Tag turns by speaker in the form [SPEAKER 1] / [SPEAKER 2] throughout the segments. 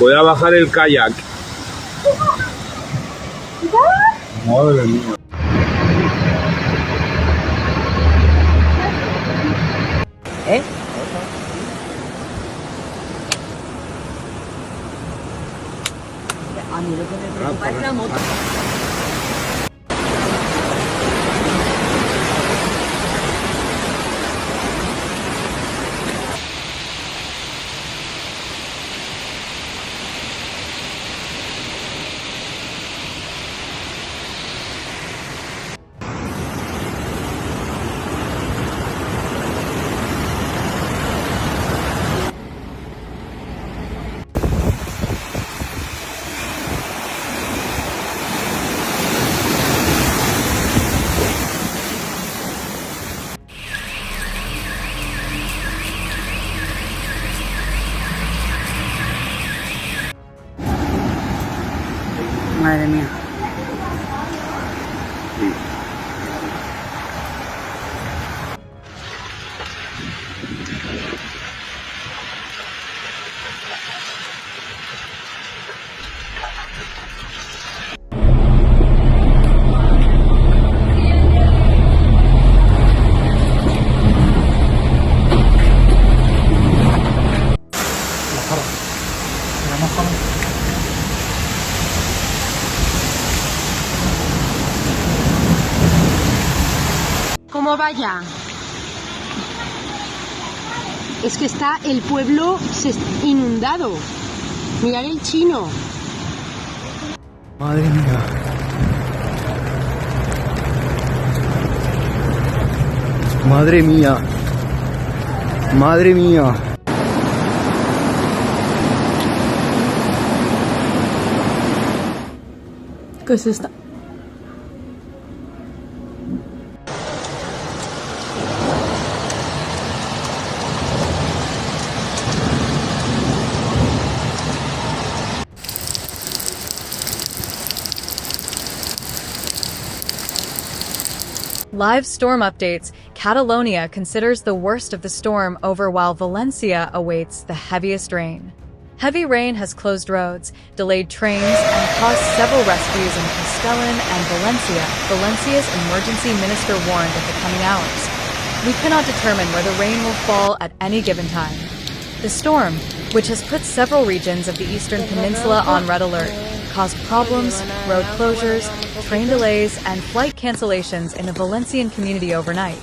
[SPEAKER 1] pueda bajar el kayak. Madre mía.
[SPEAKER 2] ¿Eh? A mí lo que me preocupa es la moto. Madre mía.
[SPEAKER 3] ¿Cómo vaya? Es que está el pueblo inundado. Mirad el chino.
[SPEAKER 2] Madre mía. Madre mía. Madre mía.
[SPEAKER 3] ¿Qué es esta?
[SPEAKER 4] Live storm updates. Catalonia considers the worst of the storm over while Valencia awaits the heaviest rain. Heavy rain has closed roads, delayed trains, and caused several rescues in Castellón and Valencia. Valencia's emergency minister warned of the coming hours. We cannot determine where the rain will fall at any given time. The storm, which has put several regions of the eastern peninsula on red alert, caused problems, road closures, train delays, and flight cancellations in the Valencian community overnight,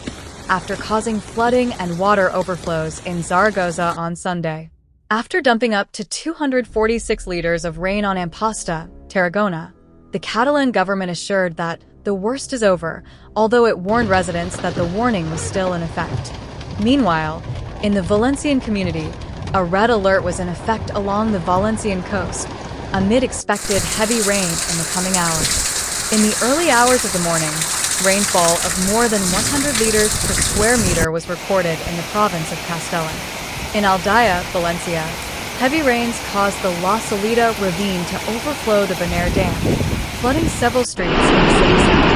[SPEAKER 4] after causing flooding and water overflows in Zaragoza on Sunday. After dumping up to 246 liters of rain on Amposta, Tarragona, the Catalan government assured that the worst is over, although it warned residents that the warning was still in effect. Meanwhile, in the Valencian Community, a red alert was in effect along the Valencian coast, amid expected heavy rain in the coming hours. In the early hours of the morning, rainfall of more than 100 liters per square meter was recorded in the province of Castellan. In Aldaya, Valencia, heavy rains caused the La Salida ravine to overflow the Benair Dam, flooding several streets in the city center.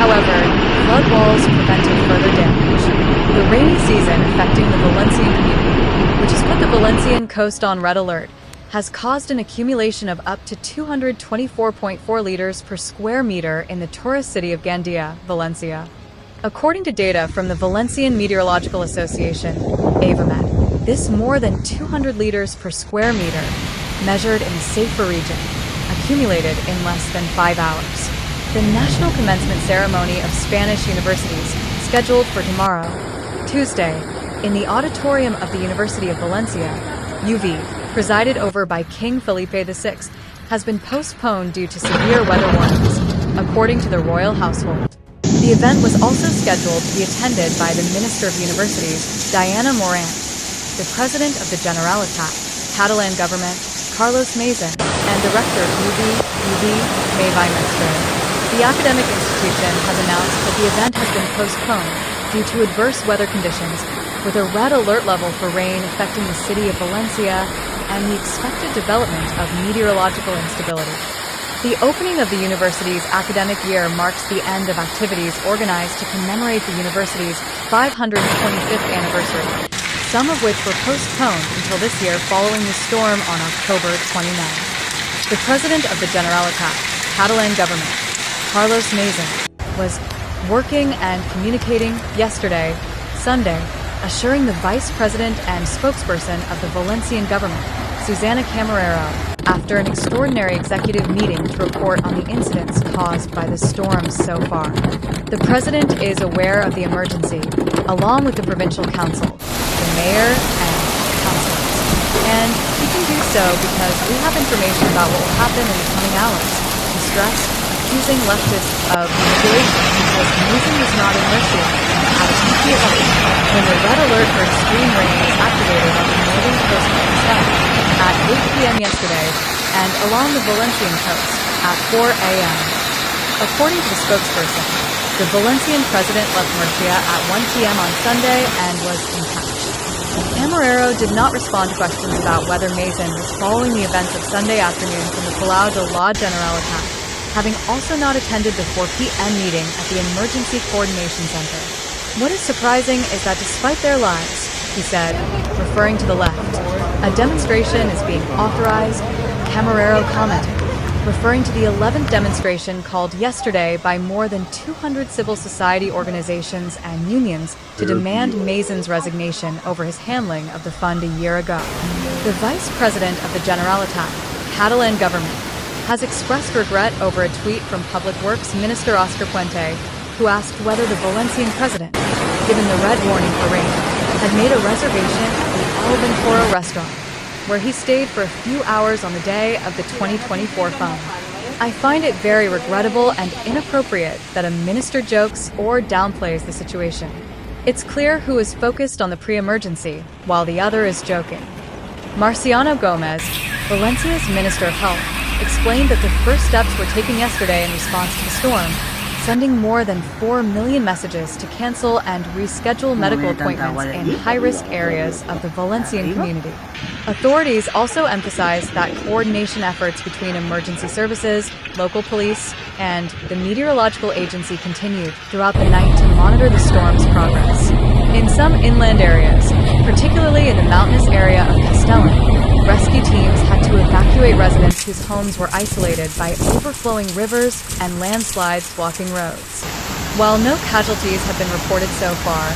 [SPEAKER 4] However, flood walls prevented further damage. The rainy season affecting the Valencian community, which has put the Valencian coast on red alert, has caused an accumulation of up to 224.4 liters per square meter in the tourist city of Gandia, Valencia. According to data from the Valencian Meteorological Association, AVAMET, this more than 200 liters per square meter, measured in a safer region, accumulated in less than 5 hours. The national commencement ceremony of Spanish universities, scheduled for tomorrow, Tuesday, in the auditorium of the University of Valencia, UV, presided over by King Felipe VI, has been postponed due to severe weather warnings, according to the royal household. The event was also scheduled to be attended by the Minister of Universities, Diana Morant, the President of the Generalitat, Catalan government, Carlos Mazin, and Director of UV, Mavai Mestre. The academic institution has announced that the event has been postponed due to adverse weather conditions, with a red alert level for rain affecting the city of Valencia and the expected development of meteorological instability. The opening of the university's academic year marks the end of activities organized to commemorate the university's 525th anniversary. some of which were postponed until this year following the storm on October 29th. The president of the Generalitat, Catalan government, Carlos Mazin, was working and communicating yesterday, Sunday, assuring the vice president and spokesperson of the Valencian government, Susana Camarero, after an extraordinary executive meeting to report on the incidents caused by the storms so far. The president is aware of the emergency, along with the provincial council, the mayor, and councillors. And he can do so because we have information about what will happen in the coming hours, he stressed, accusing leftists of manipulation because Mazin was not in Murcia at a key event when the red alert for extreme rain was activated on the northern coast of Spain at 8 p.m. yesterday and along the Valencian coast at 4 a.m. According to the spokesperson, the Valencian president left Murcia at 1 p.m. on Sunday and was intact. Camarero did not respond to questions about whether Mazin was following the events of Sunday afternoon from the Palau de la Generalitat, having also not attended the 4 p.m. meeting at the Emergency Coordination Center. What is surprising is that despite their lives, he said, referring to the left, a demonstration is being authorized, Camarero commented, referring to the 11th demonstration called yesterday by more than 200 civil society organizations and unions to demand Mazin's resignation over his handling of the fund a year ago. The vice president of the Generalitat, Catalan government, has expressed regret over a tweet from Public Works Minister Oscar Puente, who asked whether the Valencian president, given the red warning for rain, had made a reservation at the Alvenforo restaurant, where he stayed for a few hours on the day of the 2024 fund. I find it very regrettable and inappropriate that a minister jokes or downplays the situation. It's clear who is focused on the pre-emergency, while the other is joking. Marciano Gomez, Valencia's Minister of Health, explained that the first steps were taken yesterday in response to the storm, sending more than 4 million messages to cancel and reschedule medical appointments in high-risk areas of the Valencian community. Authorities also emphasized that coordination efforts between emergency services, local police, and the meteorological agency continued throughout the night to monitor the storm's progress. In some inland areas, particularly in the mountainous area of Castellón, rescue teams had to evacuate residents whose homes were isolated by overflowing rivers and landslides blocking roads. While no casualties have been reported so far,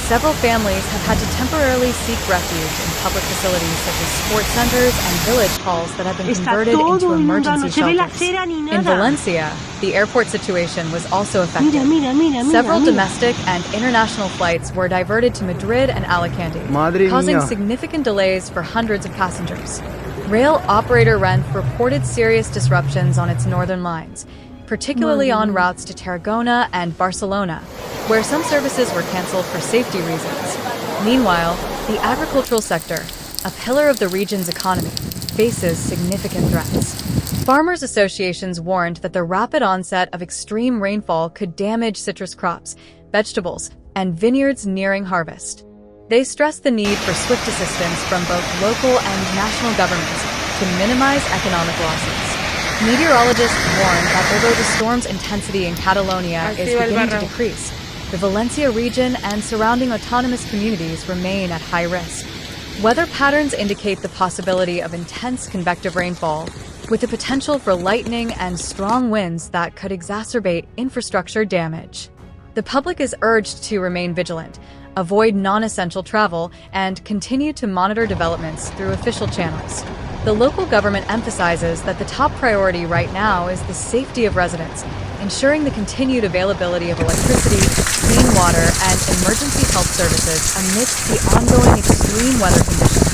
[SPEAKER 4] several families have had to temporarily seek refuge in public facilities such as sports centers and village halls that have been converted into emergency shelters. In Valencia, the airport situation was also affected. Several domestic and international flights were diverted to Madrid and Alicante, causing significant delays for hundreds of passengers. Rail operator Renfe reported serious disruptions on its northern lines, particularly on routes to Tarragona and Barcelona, where some services were cancelled for safety reasons. Meanwhile, the agricultural sector, a pillar of the region's economy, faces significant threats. Farmers' associations warned that the rapid onset of extreme rainfall could damage citrus crops, vegetables, and vineyards nearing harvest. They stressed the need for swift assistance from both local and national governments to minimize economic losses. Meteorologists warn that although the storm's intensity in Catalonia is beginning to decrease, the Valencia region and surrounding autonomous communities remain at high risk. Weather patterns indicate the possibility of intense convective rainfall, with the potential for lightning and strong winds that could exacerbate infrastructure damage. The public is urged to remain vigilant, avoid non-essential travel, and continue to monitor developments through official channels. The local government emphasizes that the top priority right now is the safety of residents, ensuring the continued availability of electricity, clean water, and emergency health services amidst the ongoing extreme weather conditions.